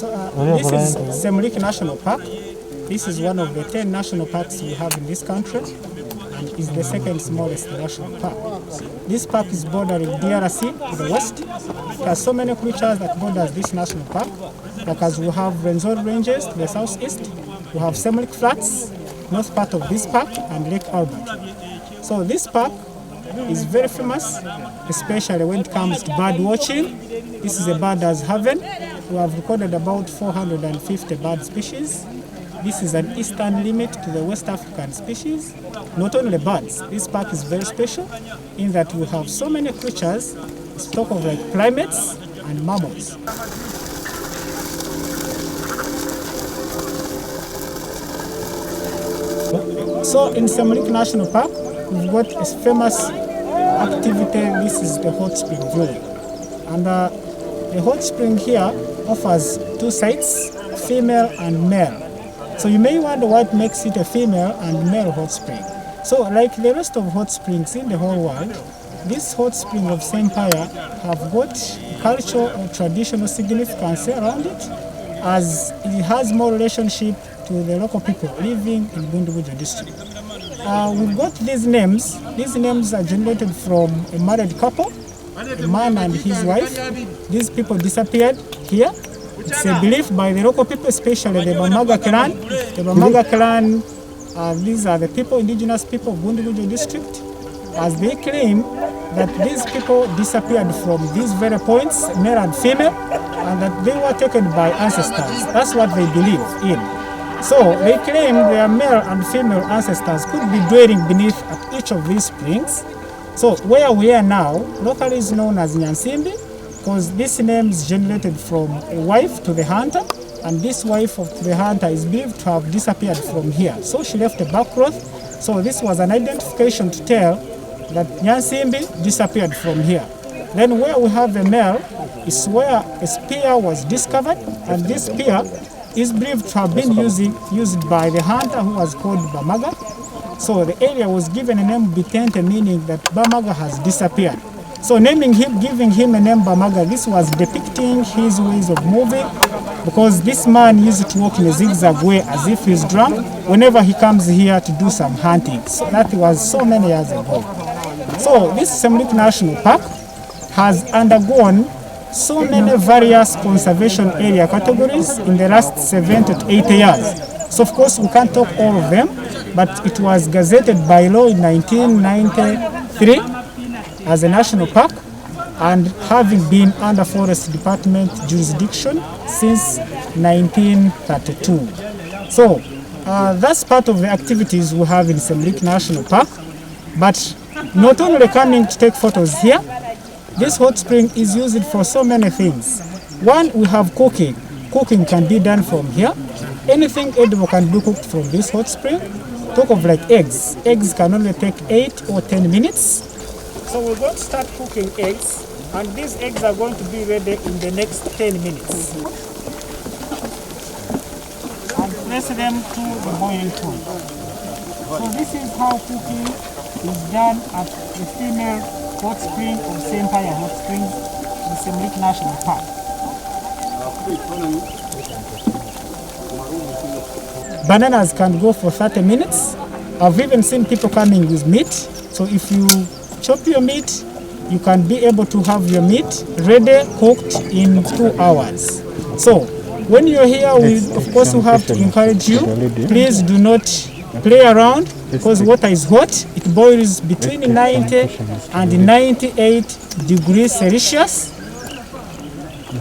This is Semuliki National Park. This is one of the 10 national parks we have in this country and is the second smallest national park. This park is bordering DRC to the west. It has so many creatures that borders this national park, because we have Rwenzori Ranges to the southeast, we have Semuliki Flats, north part of this park, and Lake Albert. So this park is very famous, especially when it comes to bird watching. This is a birders' haven. We have recorded about 450 bird species. This is an eastern limit to the West African species. Not only birds, this park is very special in that we have so many creatures, stock of like primates and mammals. So in Semuliki National Park, we've got a famous activity. This is the hot spring viewing. And the hot spring here offers two sites, female and male. So you may wonder what makes it a female and male hot spring. So like the rest of hot springs in the whole world, this hot spring of Sempaya have got cultural or traditional significance around it, as it has more relationship to the local people living in Bundibugyo district. We've got these names. These names are generated from a married couple, a man and his wife. These people disappeared here. It's a belief by the local people, especially the Bamaga clan. The Bamaga clan, these are the people, indigenous people of Bundibugyo district, as they claim that these people disappeared from these very points, male and female, and that they were taken by ancestors. That's what they believe in. So they claim their male and female ancestors could be dwelling beneath at each of these springs. So where we are now, locally is known as Nyansimbi, because this name is generated from a wife to the hunter, and this wife of the hunter is believed to have disappeared from here. So she left a backcloth. So this was an identification to tell that Nyansimbi disappeared from here. Then where we have a male is where a spear was discovered, and this spear is believed to have been used by the hunter who was called Bamaga. So the area was given a name Bitente, meaning that Bamaga has disappeared. So naming him, giving him a name Bamaga, this was depicting his ways of moving, because this man used to walk in a zigzag way as if he's drunk whenever he comes here to do some hunting. So that was so many years ago. So this Semuliki National Park has undergone so many various conservation area categories in the last 70 to 80 years. So of course we can't talk all of them, but it was gazetted by law in 1993 as a national park, and having been under Forest Department jurisdiction since 1932. So that's part of the activities we have in Semuliki National Park. But not only coming to take photos here, this hot spring is used for so many things. One, we have cooking. Cooking can be done from here. Anything edible can be cooked from this hot spring. Talk of like eggs. Eggs can only take 8 or 10 minutes. So we're going to start cooking eggs, and these eggs are going to be ready in the next 10 minutes. And place them to the boiling point. So this is how cooking is done at the female hot spring of Sempaya Hot Springs in Semuliki National Park. Bananas can go for 30 minutes. I've even seen people coming with meat. So if you chop your meat, you can be able to have your meat ready, cooked in 2 hours. So when you're here, we of course we have to encourage you, please do not play around, because water is hot. It boils between 90 and 98 degrees Celsius.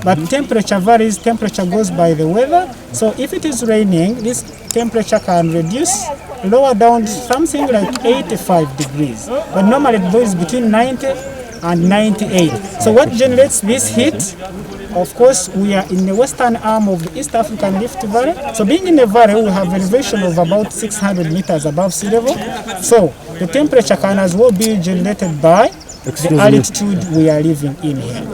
But temperature varies, temperature goes by the weather. So if it is raining, this temperature can reduce lower down to something like 85 degrees. But normally it boils between 90 and 98. So what generates this heat? Of course, we are in the western arm of the East African Rift Valley. So being in the valley, we have an elevation of about 600 meters above sea level. So the temperature can as well be generated by the altitude we are living in here.